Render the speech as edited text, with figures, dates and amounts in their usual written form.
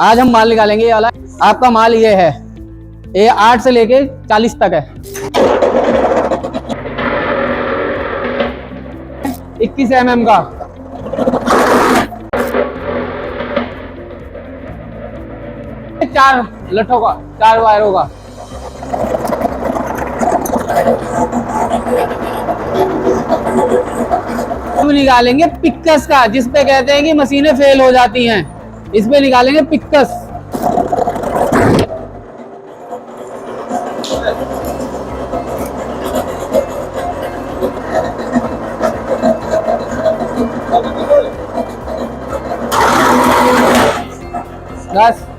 आज हम माल निकालेंगे ये वाला। आपका माल ये है, ये 8 से लेके 40 तक है। 21 mm का, चार लठों का, 4 वायरों का। हम निकालेंगे पिक्कस का, जिसपे कहते हैं कि मशीनें फेल हो जाती हैं, इस पे निकालेंगे पिक्कस। बस